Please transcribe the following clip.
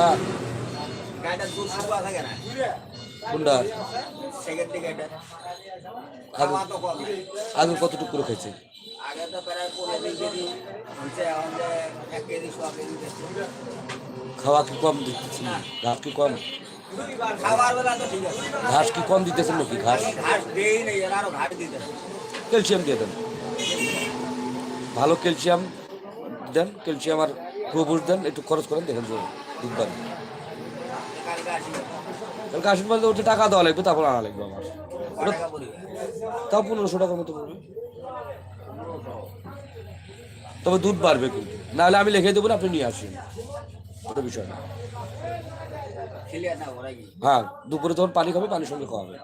হ্যাঁ গাড়িটার দুধ শুকা থাকে না কোনটা সেকেন্ড গাড়িটা আগে খাওয়া তো কম নাই আগে কতটুকু করে খাইছে আগে তো প্রায় 15 কেজি হচ্ছে এখন যে 1 কেজি 100 কেজি দিচ্ছে খাওয়া কি কম দিতেছেন ঘাস কি কম খাবার বেলা তো ঠিক আছে ঘাস কি কম দিতেছেন নাকি ঘাস ঘাস দেই নেই এর আরো ঘাট দিতে ক্যালসিয়াম দিয়ে দেন ভালো ক্যালসিয়াম দেন ক্যালসিয়াম আর গোবর দেন একটু খরচ করেন দেখেন যে দুধ পাবেন কালকে আসি কালকে আসুন বলতে ওটা টাকা দেওয়া লাগবে তারপর আনা লাগবে আমার ওটা টাকা পড়বে তাও 1500 টাকার মতো পড়বে তবে দুধ বাড়বে কিন্তু নাহলে আমি লিখে দেবো না আপনি নিয়ে আসেন ওটা বিষয় না ক্লিয়ার না ওরা কি হ্যাঁ দুপুরে তখন পানি খাবে পানির সঙ্গে খাওয়াবে